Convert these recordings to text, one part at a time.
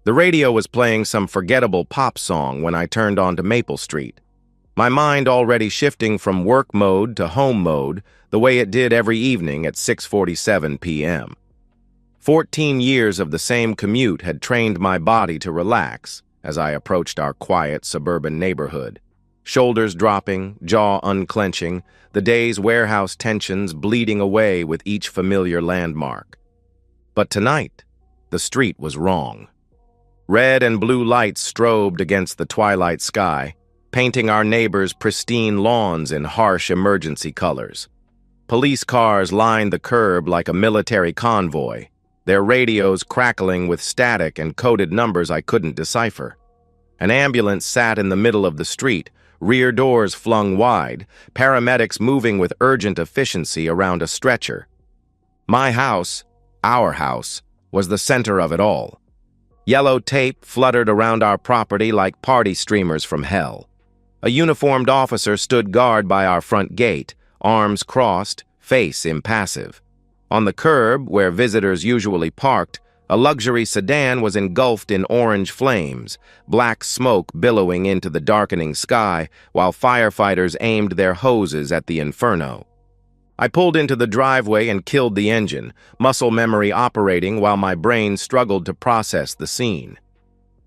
The radio was playing some forgettable pop song when I turned onto Maple Street, my mind already shifting from work mode to home mode the way it did every evening at 6:47 p.m. 14 years of the same commute had trained my body to relax as I approached our quiet suburban neighborhood. Shoulders dropping, jaw unclenching, the day's warehouse tensions bleeding away with each familiar landmark. But tonight, the street was wrong. Red and blue lights strobed against the twilight sky, painting our neighbors' pristine lawns in harsh emergency colors. Police cars lined the curb like a military convoy, their radios crackling with static and coded numbers I couldn't decipher. An ambulance sat in the middle of the street, rear doors flung wide, paramedics moving with urgent efficiency around a stretcher. My house, our house, was the center of it all. Yellow tape fluttered around our property like party streamers from hell. A uniformed officer stood guard by our front gate, arms crossed, face impassive. On the curb, where visitors usually parked, a luxury sedan was engulfed in orange flames, black smoke billowing into the darkening sky while firefighters aimed their hoses at the inferno. I pulled into the driveway and killed the engine, muscle memory operating while my brain struggled to process the scene.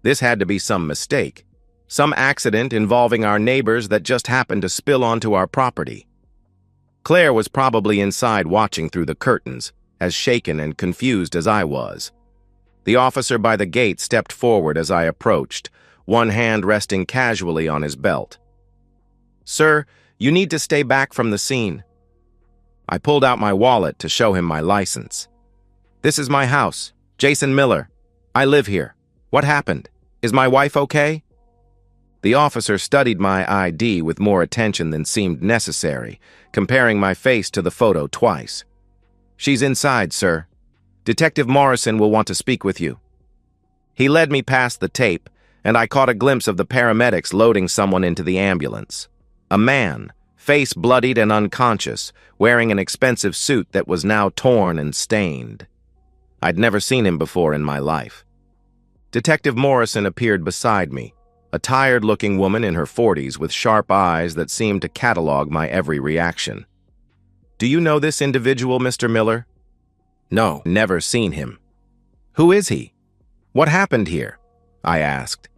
This had to be some mistake, some accident involving our neighbors that just happened to spill onto our property. Claire was probably inside watching through the curtains, as shaken and confused as I was. The officer by the gate stepped forward as I approached, one hand resting casually on his belt. "Sir, you need to stay back from the scene." I pulled out my wallet to show him my license. "This is my house, Jason Miller. I live here. What happened? Is my wife okay?" The officer studied my ID with more attention than seemed necessary, comparing my face to the photo twice. "She's inside, sir. Detective Morrison will want to speak with you." He led me past the tape, and I caught a glimpse of the paramedics loading someone into the ambulance. A man, face bloodied and unconscious, wearing an expensive suit that was now torn and stained. I'd never seen him before in my life. Detective Morrison appeared beside me, a tired-looking woman in her 40s with sharp eyes that seemed to catalog my every reaction. "Do you know this individual, Mr. Miller?" "No, never seen him." "Who is he? What happened here?" I asked.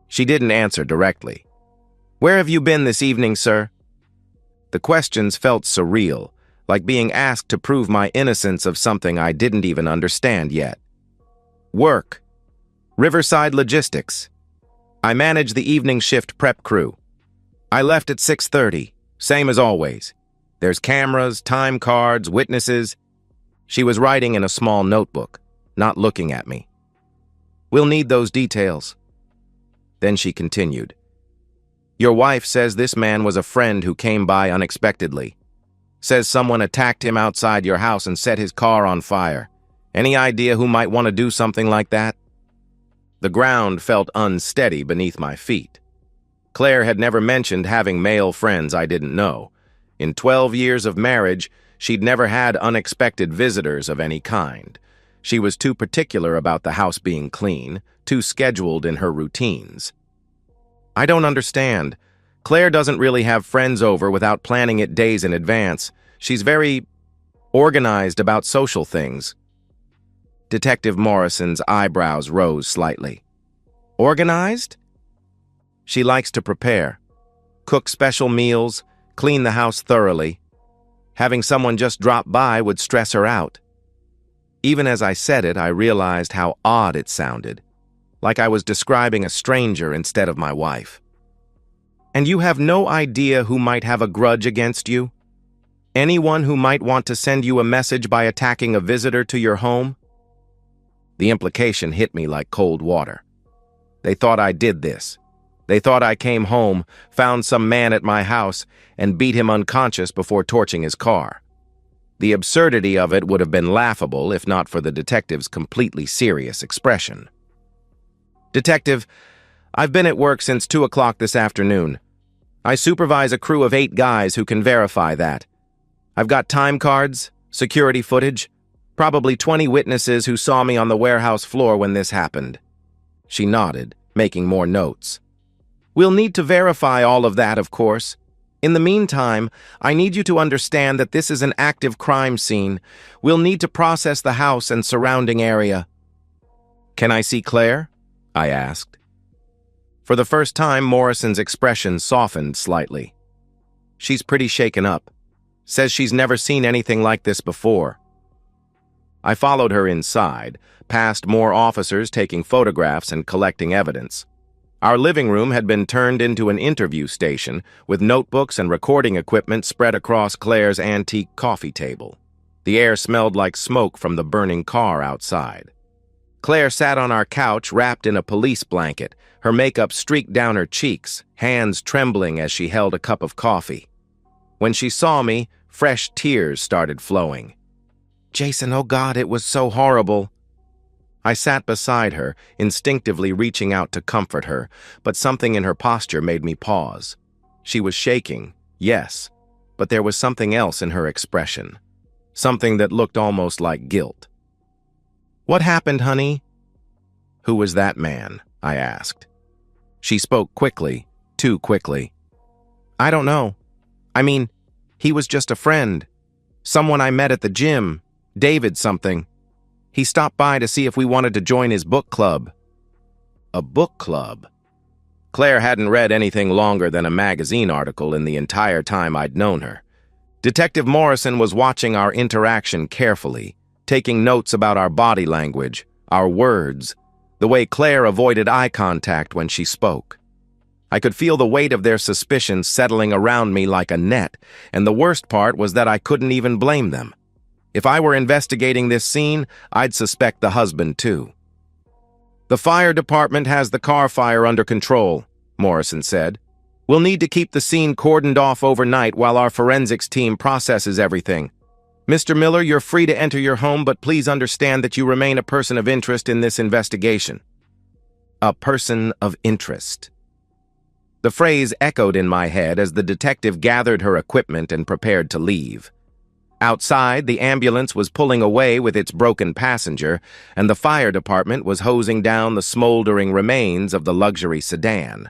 She didn't answer directly. "Where have you been this evening, sir?" The questions felt surreal, like being asked to prove my innocence of something I didn't even understand yet. "Work. Riverside Logistics. I manage the evening shift prep crew. I left at 6:30, same as always. There's cameras, time cards, witnesses." She was writing in a small notebook, not looking at me. "We'll need those details." Then she continued. "Your wife says this man was a friend who came by unexpectedly. Says someone attacked him outside your house and set his car on fire. Any idea who might want to do something like that?" The ground felt unsteady beneath my feet. Claire had never mentioned having male friends I didn't know. In 12 years of marriage, she'd never had unexpected visitors of any kind. She was too particular about the house being clean, too scheduled in her routines. "I don't understand. Claire doesn't really have friends over without planning it days in advance. She's very organized about social things." Detective Morrison's eyebrows rose slightly. "Organized?" "She likes to prepare, cook special meals, clean the house thoroughly. Having someone just drop by would stress her out." Even as I said it, I realized how odd it sounded, like I was describing a stranger instead of my wife. "And you have no idea who might have a grudge against you? Anyone who might want to send you a message by attacking a visitor to your home?" The implication hit me like cold water. They thought I did this. They thought I came home, found some man at my house, and beat him unconscious before torching his car. The absurdity of it would have been laughable if not for the detective's completely serious expression. "Detective, I've been at work since 2 o'clock this afternoon. I supervise a crew of 8 guys who can verify that. I've got time cards, security footage, probably 20 witnesses who saw me on the warehouse floor when this happened." She nodded, making more notes. We'll need to verify all of that, of course. In the meantime, I need you to understand that this is an active crime scene. We'll need to process the house and surrounding area. Can I see Claire? I asked. For the first time, Morrison's expression softened slightly. She's pretty shaken up. Says she's never seen anything like this before. I followed her inside, past more officers taking photographs and collecting evidence. Our living room had been turned into an interview station, with notebooks and recording equipment spread across Claire's antique coffee table. The air smelled like smoke from the burning car outside. Claire sat on our couch wrapped in a police blanket, her makeup streaked down her cheeks, hands trembling as she held a cup of coffee. When she saw me, fresh tears started flowing. Jason, oh God, it was so horrible. I sat beside her, instinctively reaching out to comfort her, but something in her posture made me pause. She was shaking, yes, but there was something else in her expression. Something that looked almost like guilt. What happened, honey? Who was that man? I asked. She spoke quickly, too quickly. I don't know. I mean, he was just a friend. Someone I met at the gym. David something. He stopped by to see if we wanted to join his book club. A book club? Claire hadn't read anything longer than a magazine article in the entire time I'd known her. Detective Morrison was watching our interaction carefully, taking notes about our body language, our words, the way Claire avoided eye contact when she spoke. I could feel the weight of their suspicions settling around me like a net, and the worst part was that I couldn't even blame them. If I were investigating this scene, I'd suspect the husband too. The fire department has the car fire under control, Morrison said. We'll need to keep the scene cordoned off overnight while our forensics team processes everything. Mr. Miller, you're free to enter your home, but please understand that you remain a person of interest in this investigation. A person of interest. The phrase echoed in my head as the detective gathered her equipment and prepared to leave. Outside, the ambulance was pulling away with its broken passenger, and the fire department was hosing down the smoldering remains of the luxury sedan.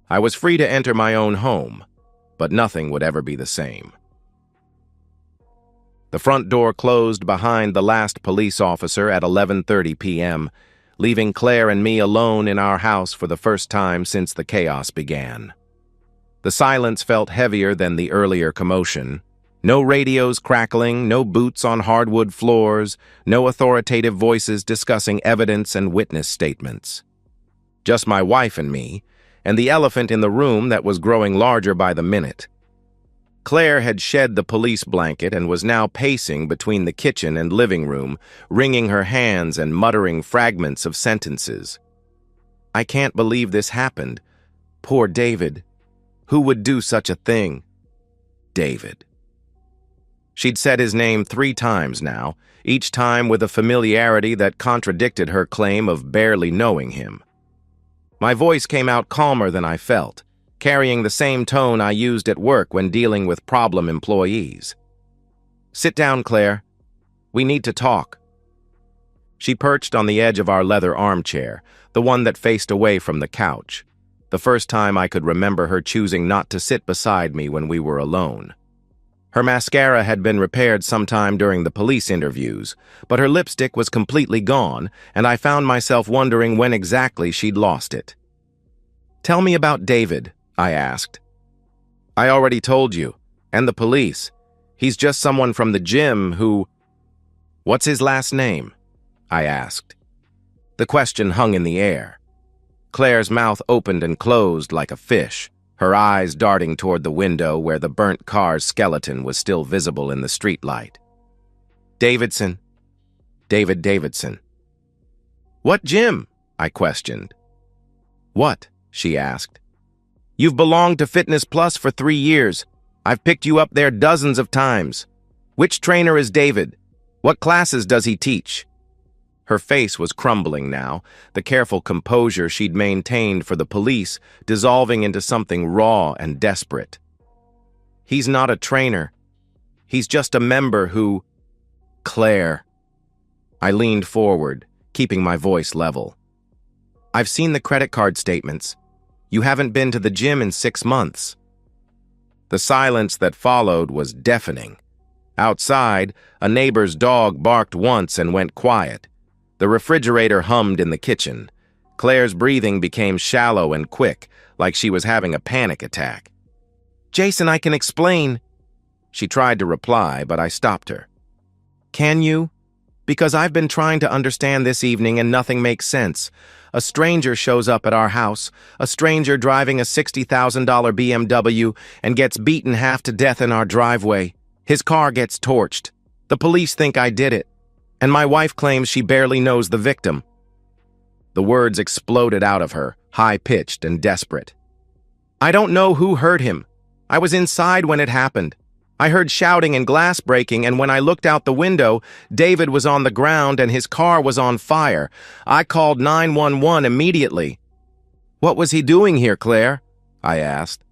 I was free to enter my own home, but nothing would ever be the same. The front door closed behind the last police officer at 11:30 p.m., leaving Claire and me alone in our house for the first time since the chaos began. The silence felt heavier than the earlier commotion. No radios crackling, no boots on hardwood floors, no authoritative voices discussing evidence and witness statements. Just my wife and me, and the elephant in the room that was growing larger by the minute. Claire had shed the police blanket and was now pacing between the kitchen and living room, wringing her hands and muttering fragments of sentences. I can't believe this happened. Poor David. Who would do such a thing? David. She'd said his name 3 times now, each time with a familiarity that contradicted her claim of barely knowing him. My voice came out calmer than I felt, carrying the same tone I used at work when dealing with problem employees. Sit down, Claire. We need to talk. She perched on the edge of our leather armchair, the one that faced away from the couch, the first time I could remember her choosing not to sit beside me when we were alone. Her mascara had been repaired sometime during the police interviews, but her lipstick was completely gone, and I found myself wondering when exactly she'd lost it. Tell me about David, I asked. I already told you, and the police. He's just someone from the gym who... What's his last name? I asked. The question hung in the air. Claire's mouth opened and closed like a fish, her eyes darting toward the window where the burnt car's skeleton was still visible in the streetlight. Davidson. David Davidson. What gym? I questioned. What? She asked. You've belonged to Fitness Plus for 3 years. I've picked you up there dozens of times. Which trainer is David? What classes does he teach? Her face was crumbling now, the careful composure she'd maintained for the police dissolving into something raw and desperate. He's not a trainer. He's just a member who... Claire. I leaned forward, keeping my voice level. I've seen the credit card statements. You haven't been to the gym in 6 months. The silence that followed was deafening. Outside, a neighbor's dog barked once and went quiet. The refrigerator hummed in the kitchen. Claire's breathing became shallow and quick, like she was having a panic attack. "Jason, I can explain." She tried to reply, but I stopped her. "Can you? Because I've been trying to understand this evening and nothing makes sense. A stranger shows up at our house, a stranger driving a $60,000 BMW and gets beaten half to death in our driveway. His car gets torched. The police think I did it, and my wife claims she barely knows the victim." The words exploded out of her, high-pitched and desperate. "I don't know who hurt him. I was inside when it happened. I heard shouting and glass breaking, and when I looked out the window, David was on the ground and his car was on fire. I called 911 immediately." "What was he doing here, Claire?" I asked.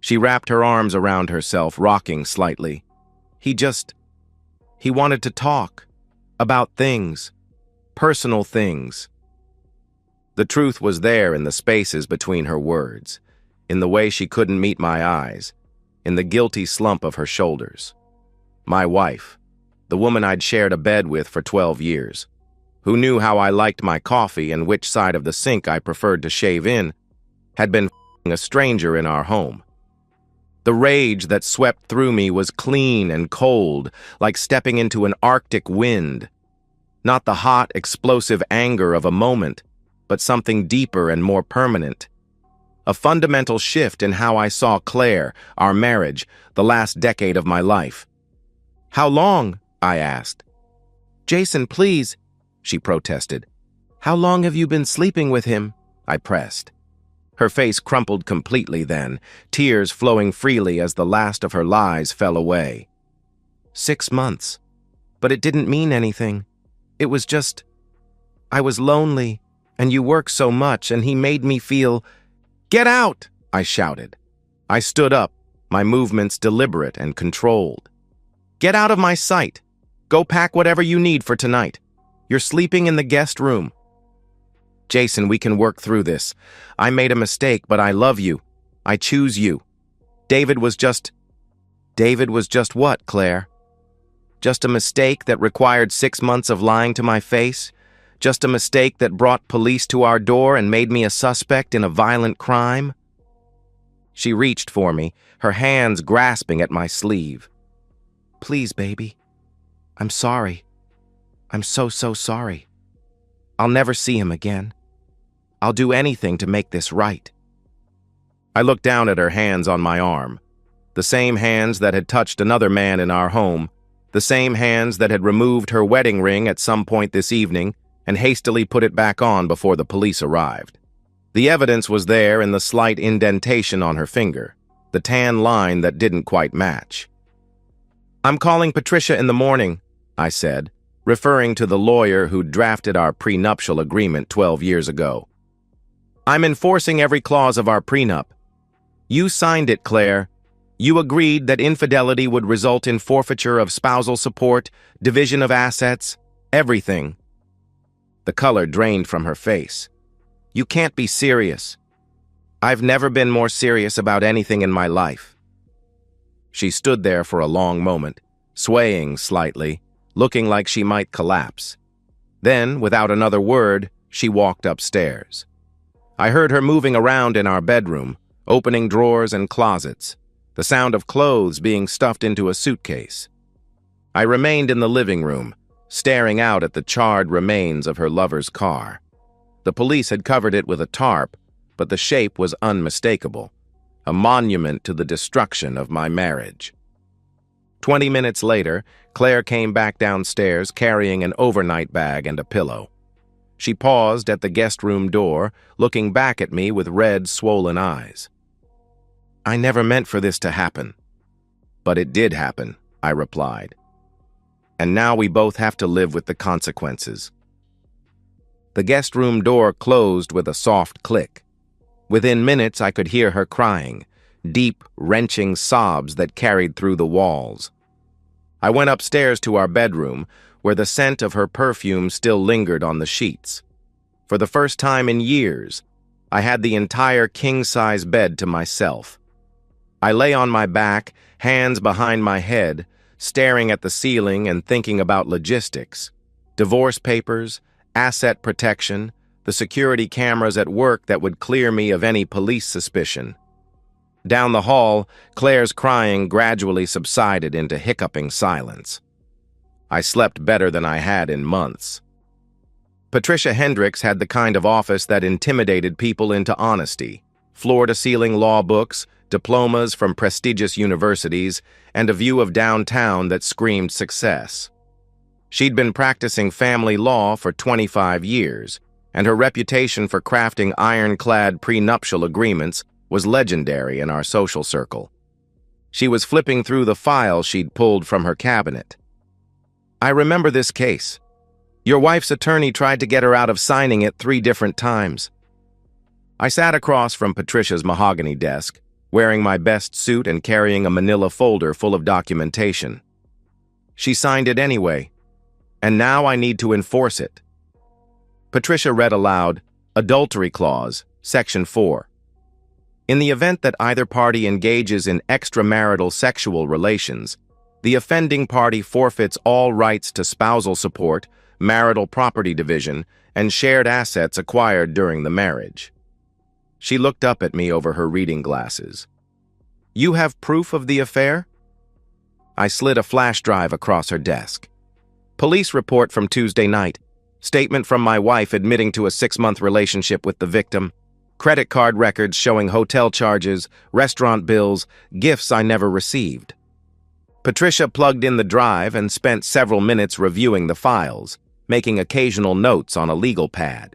She wrapped her arms around herself, rocking slightly. He wanted to talk. About things. Personal things." The truth was there in the spaces between her words, in the way she couldn't meet my eyes, in the guilty slump of her shoulders. My wife, the woman I'd shared a bed with for 12 years, who knew how I liked my coffee and which side of the sink I preferred to shave in, had been f***ing a stranger in our home. The rage that swept through me was clean and cold, like stepping into an Arctic wind. Not the hot, explosive anger of a moment, but something deeper and more permanent. A fundamental shift in how I saw Claire, our marriage, the last decade of my life. "How long?" I asked. "Jason, please," she protested. "How long have you been sleeping with him?" I pressed. Her face crumpled completely then, tears flowing freely as the last of her lies fell away. 6 months. But it didn't mean anything. It was just, I was lonely, and you work so much, and he made me feel... "Get out!" I shouted. I stood up, my movements deliberate and controlled. "Get out of my sight. Go pack whatever you need for tonight. You're sleeping in the guest room." "Jason, we can work through this. I made a mistake, but I love you. I choose you. David was just what, Claire? Just a mistake that required 6 months of lying to my face? Just a mistake that brought police to our door and made me a suspect in a violent crime?" She reached for me, her hands grasping at my sleeve. "Please, baby. I'm sorry. I'm so sorry. I'll never see him again. I'll do anything to make this right." I looked down at her hands on my arm, the same hands that had touched another man in our home, the same hands that had removed her wedding ring at some point this evening and hastily put it back on before the police arrived. The evidence was there in the slight indentation on her finger, the tan line that didn't quite match. "I'm calling Patricia in the morning," I said, referring to the lawyer who drafted our prenuptial agreement 12 years ago. "I'm enforcing every clause of our prenup. You signed it, Claire. You agreed that infidelity would result in forfeiture of spousal support, division of assets, everything." The color drained from her face. "You can't be serious." "I've never been more serious about anything in my life." She stood there for a long moment, swaying slightly, looking like she might collapse. Then, without another word, she walked upstairs. I heard her moving around in our bedroom, opening drawers and closets, the sound of clothes being stuffed into a suitcase. I remained in the living room, staring out at the charred remains of her lover's car. The police had covered it with a tarp, but the shape was unmistakable, a monument to the destruction of my marriage. 20 minutes later, Claire came back downstairs carrying an overnight bag and a pillow. She paused at the guest room door, looking back at me with red, swollen eyes. "I never meant for this to happen." "But it did happen," I replied. "And now we both have to live with the consequences." The guest room door closed with a soft click. Within minutes, I could hear her crying, deep, wrenching sobs that carried through the walls. I went upstairs to our bedroom, where the scent of her perfume still lingered on the sheets. For the first time in years, I had the entire king-size bed to myself. I lay on my back, hands behind my head, staring at the ceiling and thinking about logistics. Divorce papers, asset protection, the security cameras at work that would clear me of any police suspicion. Down the hall, Claire's crying gradually subsided into hiccuping silence. I slept better than I had in months. Patricia Hendricks had the kind of office that intimidated people into honesty. Floor-to-ceiling law books, diplomas from prestigious universities, and a view of downtown that screamed success. She'd been practicing family law for 25 years, and her reputation for crafting ironclad prenuptial agreements was legendary in our social circle. She was flipping through the files she'd pulled from her cabinet. "I remember this case. Your wife's attorney tried to get her out of signing it 3 different times." I sat across from Patricia's mahogany desk, wearing my best suit and carrying a manila folder full of documentation. "She signed it anyway, and now I need to enforce it." Patricia read aloud, "Adultery Clause, Section 4. In the event that either party engages in extramarital sexual relations, the offending party forfeits all rights to spousal support, marital property division, and shared assets acquired during the marriage." She looked up at me over her reading glasses. "You have proof of the affair?" I slid a flash drive across her desk. "Police report from Tuesday night. Statement from my wife admitting to a 6-month relationship with the victim. Credit card records showing hotel charges, restaurant bills, gifts I never received." Patricia plugged in the drive and spent several minutes reviewing the files, making occasional notes on a legal pad.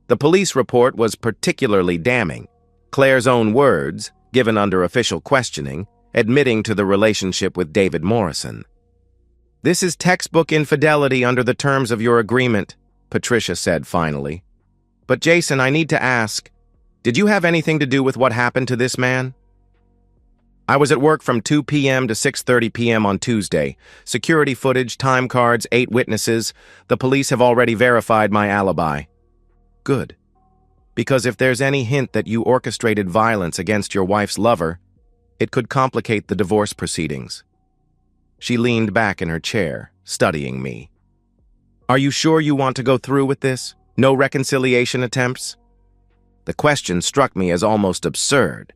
The police report was particularly damning. Claire's own words, given under official questioning, admitting to the relationship with David Morrison. "This is textbook infidelity under the terms of your agreement," Patricia said finally. "But Jason, I need to ask, did you have anything to do with what happened to this man?" "I was at work from 2 p.m. to 6:30 p.m. on Tuesday. Security footage, time cards, 8 witnesses. The police have already verified my alibi." "Good. Because if there's any hint that you orchestrated violence against your wife's lover, it could complicate the divorce proceedings." She leaned back in her chair, studying me. "Are you sure you want to go through with this? No reconciliation attempts?" The question struck me as almost absurd.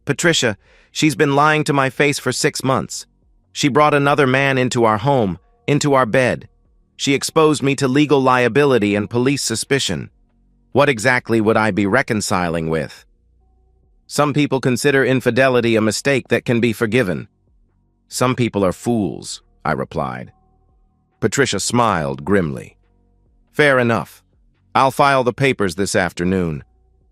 "Patricia, she's been lying to my face for 6 months. She brought another man into our home, into our bed. She exposed me to legal liability and police suspicion. What exactly would I be reconciling with?" "Some people consider infidelity a mistake that can be forgiven." "Some people are fools," I replied. Patricia smiled grimly. "Fair enough. I'll file the papers this afternoon.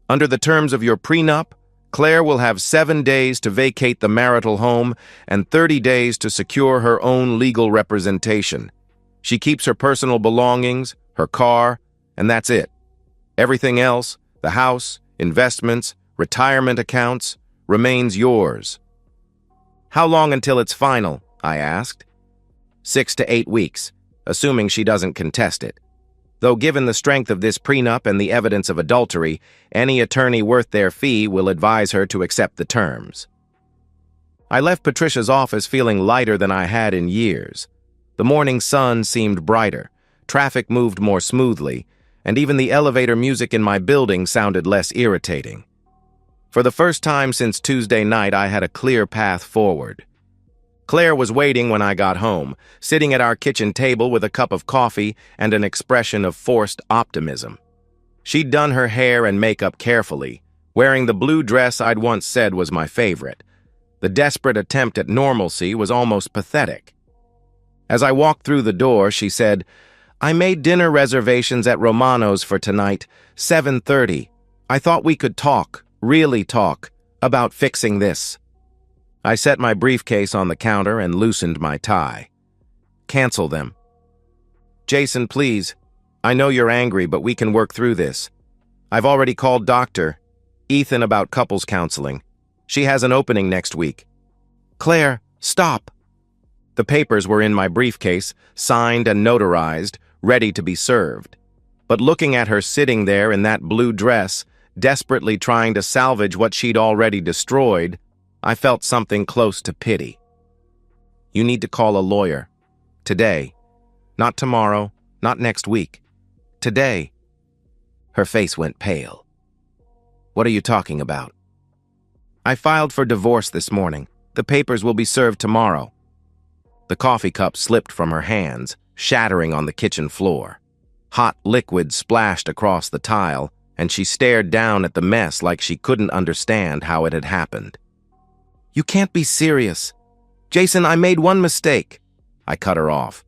Under the terms of your prenup, Claire will have 7 days to vacate the marital home and 30 days to secure her own legal representation. She keeps her personal belongings, her car, and that's it. Everything else, the house, investments, retirement accounts, remains yours." "How long until it's final?" I asked. 6 to 8 weeks, assuming she doesn't contest it. Though given the strength of this prenup and the evidence of adultery, any attorney worth their fee will advise her to accept the terms. I left Patricia's office feeling lighter than I had in years. The morning sun seemed brighter, traffic moved more smoothly, and even the elevator music in my building sounded less irritating. For the first time since Tuesday night, I had a clear path forward. Claire was waiting when I got home, sitting at our kitchen table with a cup of coffee and an expression of forced optimism. She'd done her hair and makeup carefully, wearing the blue dress I'd once said was my favorite. The desperate attempt at normalcy was almost pathetic. As I walked through the door, she said, "I made dinner reservations at Romano's for tonight, 7:30. I thought we could talk, really talk, about fixing this." I set my briefcase on the counter and loosened my tie. "Cancel them." "Jason, please. I know you're angry, but we can work through this. I've already called Dr. Ethan about couples counseling. She has an opening next week." "Claire, stop." The papers were in my briefcase, signed and notarized, ready to be served. But looking at her sitting there in that blue dress, desperately trying to salvage what she'd already destroyed, I felt something close to pity. You need to call a lawyer. Today. Not tomorrow, not next week. Today. Her face went pale. What are you talking about? I filed for divorce this morning. The papers will be served tomorrow. The coffee cup slipped from her hands, shattering on the kitchen floor. Hot liquid splashed across the tile, and she stared down at the mess like she couldn't understand how it had happened. You can't be serious. Jason, I made one mistake. I cut her off.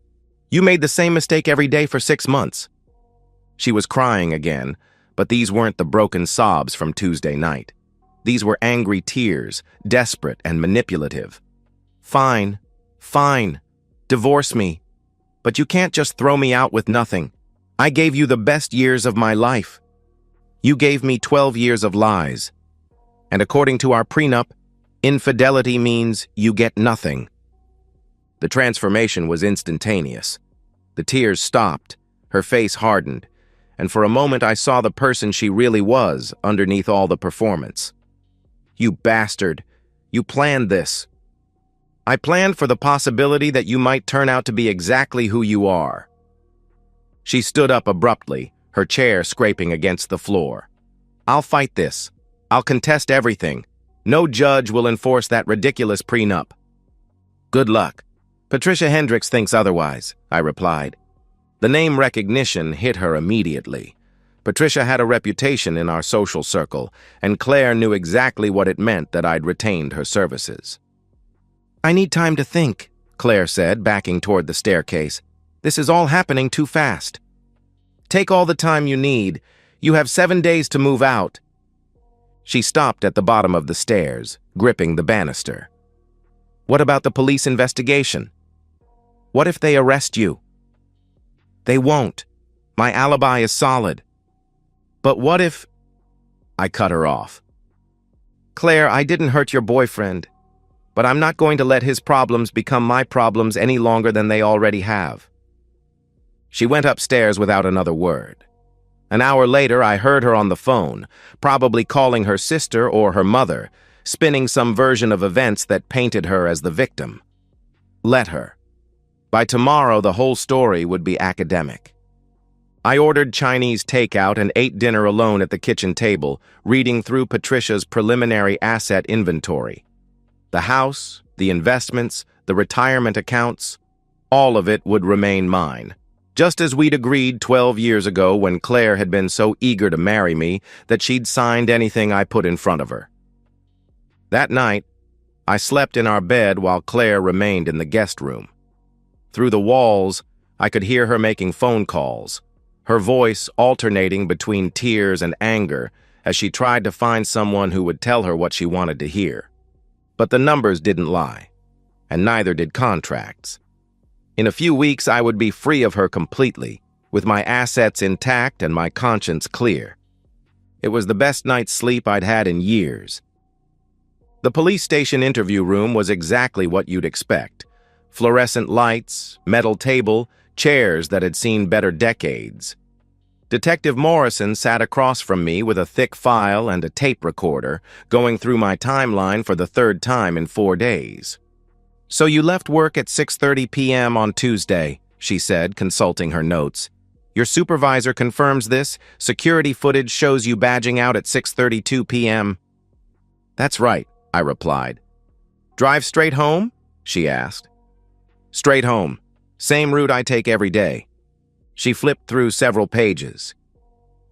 You made the same mistake every day for 6 months. She was crying again, but these weren't the broken sobs from Tuesday night. These were angry tears, desperate and manipulative. Fine, fine. Divorce me. But you can't just throw me out with nothing. I gave you the best years of my life. You gave me 12 years of lies. And according to our prenup, infidelity means you get nothing. The transformation was instantaneous. The tears stopped, her face hardened, and for a moment I saw the person she really was underneath all the performance. You bastard. You planned this. I planned for the possibility that you might turn out to be exactly who you are. She stood up abruptly, her chair scraping against the floor. I'll fight this. I'll contest everything. No judge will enforce that ridiculous prenup. Good luck. Patricia Hendricks thinks otherwise, I replied. The name recognition hit her immediately. Patricia had a reputation in our social circle, and Claire knew exactly what it meant that I'd retained her services. I need time to think, Claire said, backing toward the staircase. This is all happening too fast. Take all the time you need. You have 7 days to move out. She stopped at the bottom of the stairs, gripping the banister. What about the police investigation? What if they arrest you? They won't. My alibi is solid. But what if... I cut her off. Claire, I didn't hurt your boyfriend, but I'm not going to let his problems become my problems any longer than they already have. She went upstairs without another word. An hour later, I heard her on the phone, probably calling her sister or her mother, spinning some version of events that painted her as the victim. Let her. By tomorrow, the whole story would be academic. I ordered Chinese takeout and ate dinner alone at the kitchen table, reading through Patricia's preliminary asset inventory. The house, the investments, the retirement accounts, all of it would remain mine. Just as we'd agreed 12 years ago when Claire had been so eager to marry me that she'd signed anything I put in front of her. That night, I slept in our bed while Claire remained in the guest room. Through the walls, I could hear her making phone calls, her voice alternating between tears and anger as she tried to find someone who would tell her what she wanted to hear. But the numbers didn't lie, and neither did contracts. In a few weeks, I would be free of her completely, with my assets intact and my conscience clear. It was the best night's sleep I'd had in years. The police station interview room was exactly what you'd expect. Fluorescent lights, metal table, chairs that had seen better decades. Detective Morrison sat across from me with a thick file and a tape recorder, going through my timeline for the 3rd time in 4 days. So you left work at 6:30 p.m. on Tuesday, she said, consulting her notes. Your supervisor confirms this. Security footage shows you badging out at 6:32 p.m. That's right, I replied. Drive straight home? She asked. Straight home. Same route I take every day. She flipped through several pages.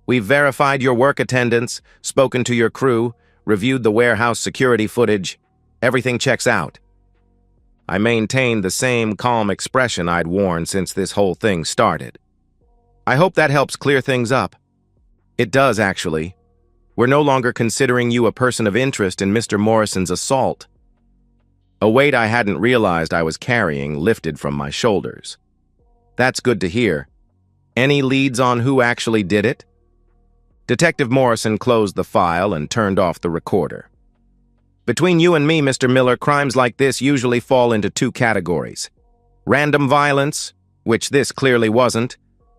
We've verified your work attendance, spoken to your crew, reviewed the warehouse security footage. Everything checks out. I maintained the same calm expression I'd worn since this whole thing started. I hope that helps clear things up. It does, actually. We're no longer considering you a person of interest in Mr. Morrison's assault. A weight I hadn't realized I was carrying lifted from my shoulders. That's good to hear. Any leads on who actually did it? Detective Morrison closed the file and turned off the recorder. Between you and me, Mr. Miller, crimes like this usually fall into 2 categories. Random violence, which this clearly wasn't,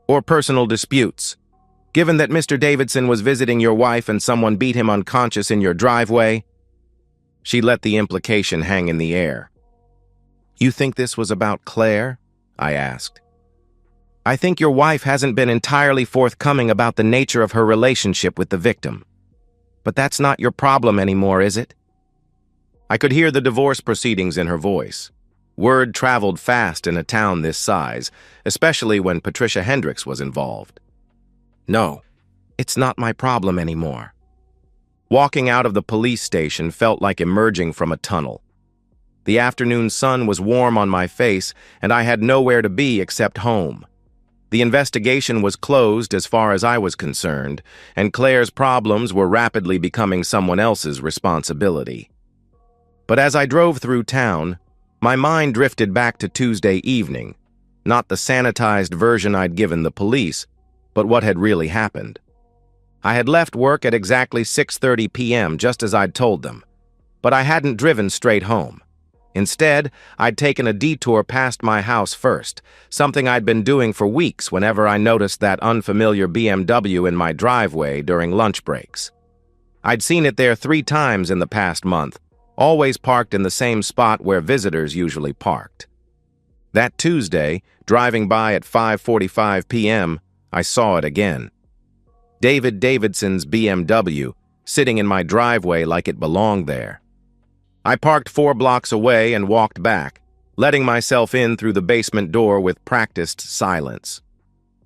or personal disputes. Given that Mr. Davidson was visiting your wife and someone beat him unconscious in your driveway?" She let the implication hang in the air. "You think this was about Claire?" I asked. "I think your wife hasn't been entirely forthcoming about the nature of her relationship with the victim. But that's not your problem anymore, is it?" I could hear the divorce proceedings in her voice. Word traveled fast in a town this size, especially when Patricia Hendricks was involved. "No, it's not my problem anymore." Walking out of the police station felt like emerging from a tunnel. The afternoon sun was warm on my face, and I had nowhere to be except home. The investigation was closed as far as I was concerned, and Claire's problems were rapidly becoming someone else's responsibility. But as I drove through town, my mind drifted back to Tuesday evening, not the sanitized version I'd given the police, but what had really happened. I had left work at exactly 6:30 p.m., just as I'd told them, but I hadn't driven straight home. Instead, I'd taken a detour past my house first, something I'd been doing for weeks whenever I noticed that unfamiliar BMW in my driveway during lunch breaks. I'd seen it there 3 times in the past month, always parked in the same spot where visitors usually parked. That Tuesday, driving by at 5:45 p.m., I saw it again. David Davidson's BMW, sitting in my driveway like it belonged there. I parked 4 blocks away and walked back, letting myself in through the basement door with practiced silence.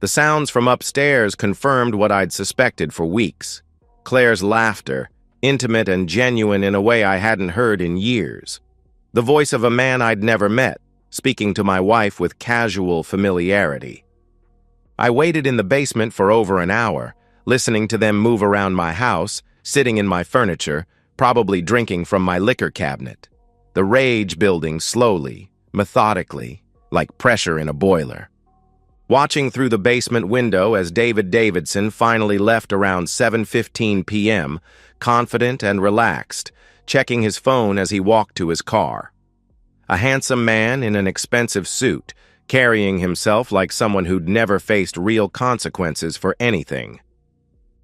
The sounds from upstairs confirmed what I'd suspected for weeks. Claire's laughter, intimate and genuine in a way I hadn't heard in years. The voice of a man I'd never met, speaking to my wife with casual familiarity. I waited in the basement for over an hour, listening to them move around my house, sitting in my furniture, probably drinking from my liquor cabinet. The rage building slowly, methodically, like pressure in a boiler. Watching through the basement window as David Davidson finally left around 7:15 p.m., confident and relaxed, checking his phone as he walked to his car. A handsome man in an expensive suit, carrying himself like someone who'd never faced real consequences for anything.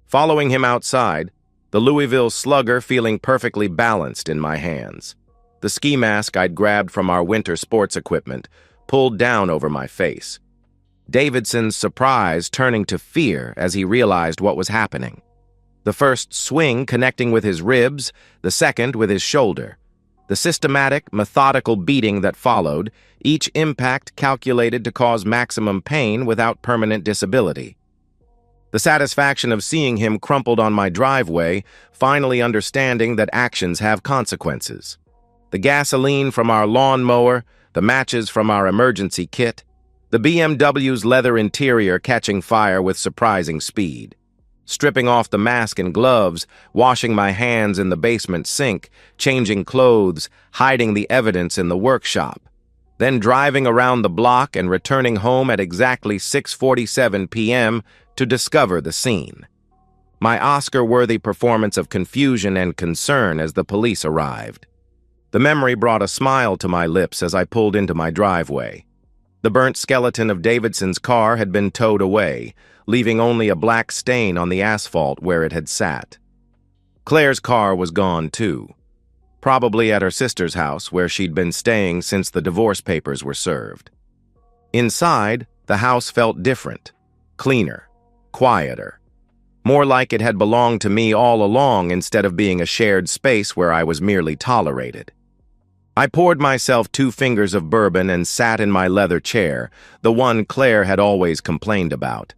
Following him outside, the Louisville Slugger feeling perfectly balanced in my hands. The ski mask I'd grabbed from our winter sports equipment pulled down over my face. Davidson's surprise turning to fear as he realized what was happening. The first swing connecting with his ribs, the second with his shoulder. The systematic, methodical beating that followed, each impact calculated to cause maximum pain without permanent disability. The satisfaction of seeing him crumpled on my driveway, finally understanding that actions have consequences. The gasoline from our lawnmower, the matches from our emergency kit, the BMW's leather interior catching fire with surprising speed. Stripping off the mask and gloves, washing my hands in the basement sink, changing clothes, hiding the evidence in the workshop. Then driving around the block and returning home at exactly 6:47 p.m., to discover the scene. My Oscar-worthy performance of confusion and concern as the police arrived. The memory brought a smile to my lips as I pulled into my driveway. The burnt skeleton of Davidson's car had been towed away, leaving only a black stain on the asphalt where it had sat. Claire's car was gone too, probably at her sister's house where she'd been staying since the divorce papers were served. Inside, the house felt different, cleaner, quieter. More like it had belonged to me all along instead of being a shared space where I was merely tolerated. I poured myself 2 fingers of bourbon and sat in my leather chair, the one Claire had always complained about.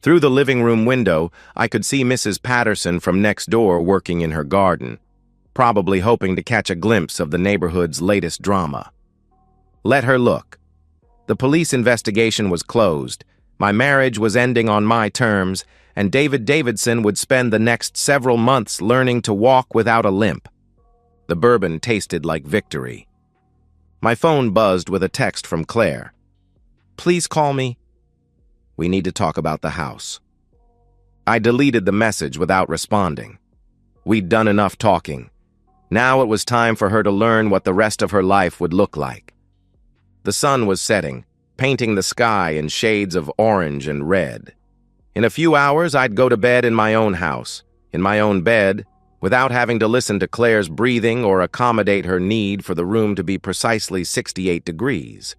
Through the living room window, I could see Mrs. Patterson from next door working in her garden, probably hoping to catch a glimpse of the neighborhood's latest drama. Let her look. The police investigation was closed. My marriage was ending on my terms, and David Davidson would spend the next several months learning to walk without a limp. The bourbon tasted like victory. My phone buzzed with a text from Claire. "Please call me. We need to talk about the house." I deleted the message without responding. We'd done enough talking. Now it was time for her to learn what the rest of her life would look like. The sun was setting, painting the sky in shades of orange and red. In a few hours, I'd go to bed in my own house, in my own bed, without having to listen to Claire's breathing or accommodate her need for the room to be precisely 68 degrees.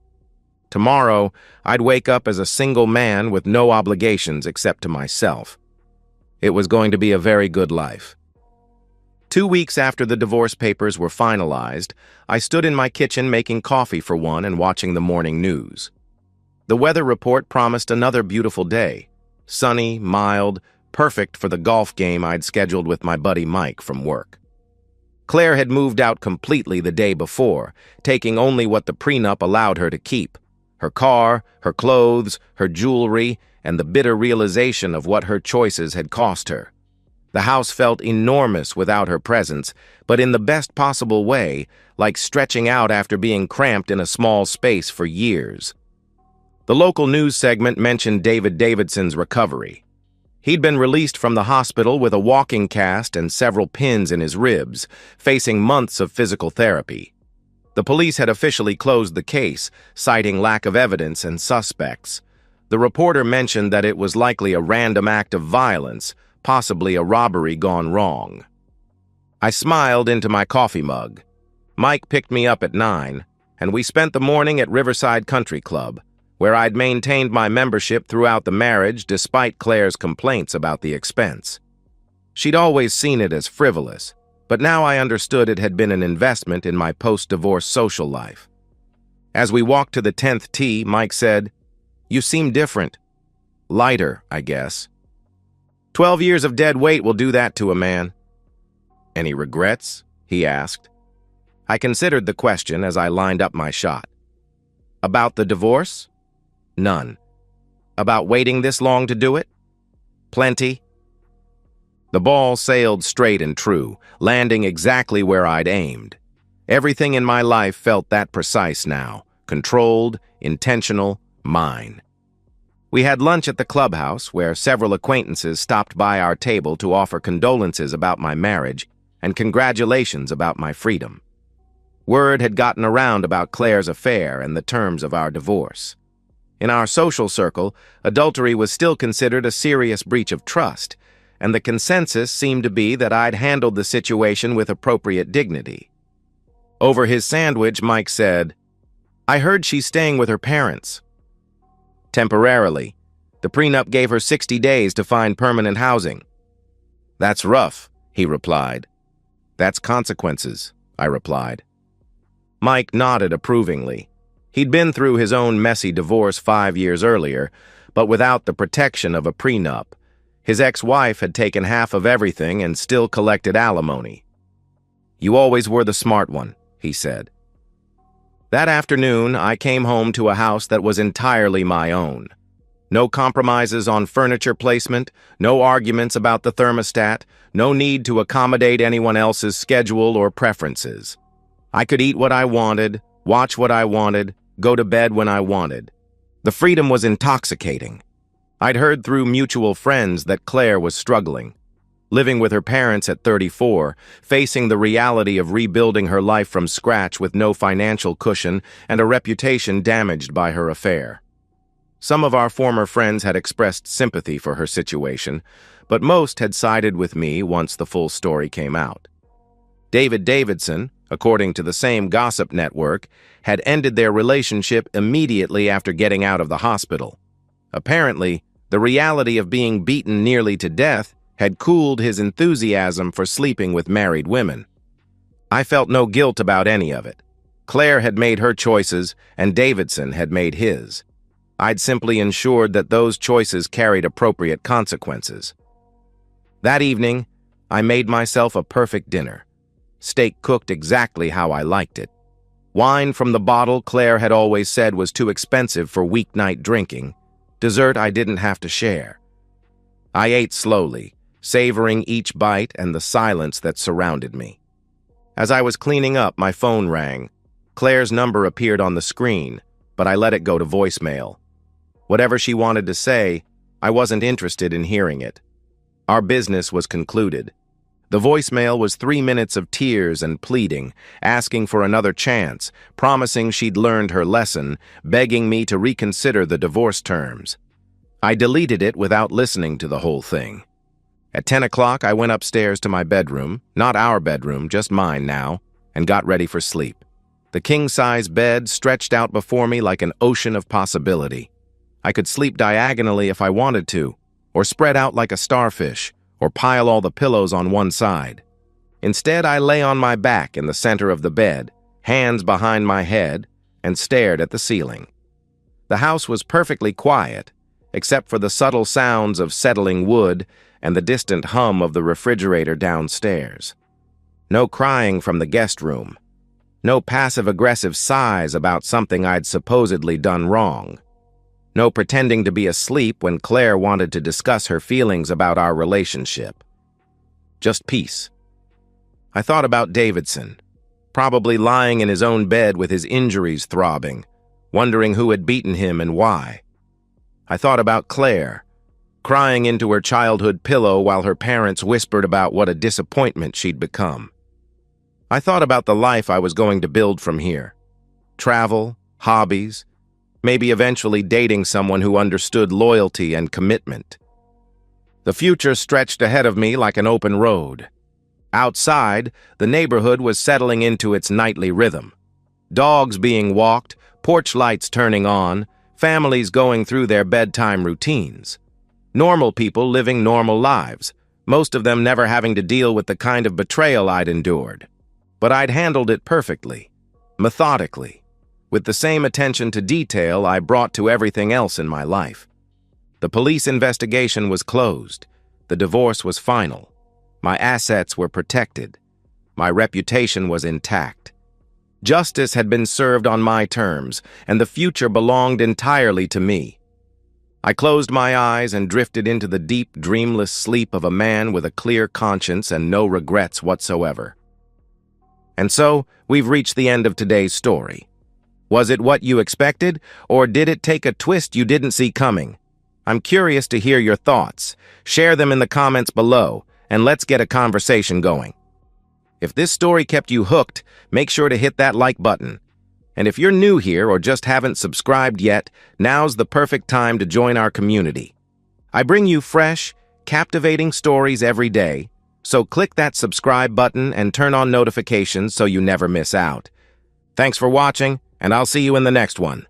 Tomorrow, I'd wake up as a single man with no obligations except to myself. It was going to be a very good life. 2 weeks after the divorce papers were finalized, I stood in my kitchen making coffee for one and watching the morning news. The weather report promised another beautiful day. Sunny, mild, perfect for the golf game I'd scheduled with my buddy Mike from work. Claire had moved out completely the day before, taking only what the prenup allowed her to keep: her car, her clothes, her jewelry, and the bitter realization of what her choices had cost her. The house felt enormous without her presence, but in the best possible way, like stretching out after being cramped in a small space for years. The local news segment mentioned David Davidson's recovery. He'd been released from the hospital with a walking cast and several pins in his ribs, facing months of physical therapy. The police had officially closed the case, citing lack of evidence and suspects. The reporter mentioned that it was likely a random act of violence, possibly a robbery gone wrong. I smiled into my coffee mug. Mike picked me up at 9, and we spent the morning at Riverside Country Club, where I'd maintained my membership throughout the marriage despite Claire's complaints about the expense. She'd always seen it as frivolous, but now I understood it had been an investment in my post-divorce social life. As we walked to the 10th tee, Mike said, "You seem different. Lighter, I guess. 12 years of dead weight will do that to a man." "Any regrets?" he asked. I considered the question as I lined up my shot. "About the divorce? None. About waiting this long to do it? Plenty." The ball sailed straight and true, landing exactly where I'd aimed. Everything in my life felt that precise now, controlled, intentional, mine. We had lunch at the clubhouse, where several acquaintances stopped by our table to offer condolences about my marriage and congratulations about my freedom. Word had gotten around about Claire's affair and the terms of our divorce. In our social circle, adultery was still considered a serious breach of trust, and the consensus seemed to be that I'd handled the situation with appropriate dignity. Over his sandwich, Mike said, "I heard she's staying with her parents." "Temporarily. The prenup gave her 60 days to find permanent housing." "That's rough," he replied. "That's consequences," I replied. Mike nodded approvingly. He'd been through his own messy divorce 5 years earlier, but without the protection of a prenup. His ex-wife had taken half of everything and still collected alimony. "You always were the smart one," he said. That afternoon, I came home to a house that was entirely my own. No compromises on furniture placement, no arguments about the thermostat, no need to accommodate anyone else's schedule or preferences. I could eat what I wanted, watch what I wanted, go to bed when I wanted. The freedom was intoxicating. I'd heard through mutual friends that Claire was struggling. Living with her parents at 34, facing the reality of rebuilding her life from scratch with no financial cushion and a reputation damaged by her affair. Some of our former friends had expressed sympathy for her situation, but most had sided with me once the full story came out. David Davidson, according to the same gossip network, had ended their relationship immediately after getting out of the hospital. Apparently, the reality of being beaten nearly to death had cooled his enthusiasm for sleeping with married women. I felt no guilt about any of it. Claire had made her choices, and Davidson had made his. I'd simply ensured that those choices carried appropriate consequences. That evening, I made myself a perfect dinner. Steak cooked exactly how I liked it. Wine from the bottle Claire had always said was too expensive for weeknight drinking. Dessert I didn't have to share. I ate slowly, savoring each bite and the silence that surrounded me. As I was cleaning up, my phone rang. Claire's number appeared on the screen, but I let it go to voicemail. Whatever she wanted to say, I wasn't interested in hearing it. Our business was concluded. The voicemail was 3 minutes of tears and pleading, asking for another chance, promising she'd learned her lesson, begging me to reconsider the divorce terms. I deleted it without listening to the whole thing. At 10 o'clock, I went upstairs to my bedroom, not our bedroom, just mine now, and got ready for sleep. The king-size bed stretched out before me like an ocean of possibility. I could sleep diagonally if I wanted to, or spread out like a starfish, or pile all the pillows on one side. Instead, I lay on my back in the center of the bed, hands behind my head, and stared at the ceiling. The house was perfectly quiet, except for the subtle sounds of settling wood and the distant hum of the refrigerator downstairs. No crying from the guest room. No passive-aggressive sighs about something I'd supposedly done wrong. No pretending to be asleep when Claire wanted to discuss her feelings about our relationship. Just peace. I thought about Davidson, probably lying in his own bed with his injuries throbbing, wondering who had beaten him and why. I thought about Claire, crying into her childhood pillow while her parents whispered about what a disappointment she'd become. I thought about the life I was going to build from here. Travel, hobbies, maybe eventually dating someone who understood loyalty and commitment. The future stretched ahead of me like an open road. Outside, the neighborhood was settling into its nightly rhythm. Dogs being walked, porch lights turning on, families going through their bedtime routines. Normal people living normal lives, most of them never having to deal with the kind of betrayal I'd endured. But I'd handled it perfectly, methodically, with the same attention to detail I brought to everything else in my life. The police investigation was closed. The divorce was final. My assets were protected. My reputation was intact. Justice had been served on my terms, and the future belonged entirely to me. I closed my eyes and drifted into the deep, dreamless sleep of a man with a clear conscience and no regrets whatsoever. And so, we've reached the end of today's story. Was it what you expected, or did it take a twist you didn't see coming? I'm curious to hear your thoughts. Share them in the comments below, and let's get a conversation going. If this story kept you hooked, make sure to hit that like button. And if you're new here or just haven't subscribed yet, now's the perfect time to join our community. I bring you fresh, captivating stories every day, so click that subscribe button and turn on notifications so you never miss out. Thanks for watching, and I'll see you in the next one.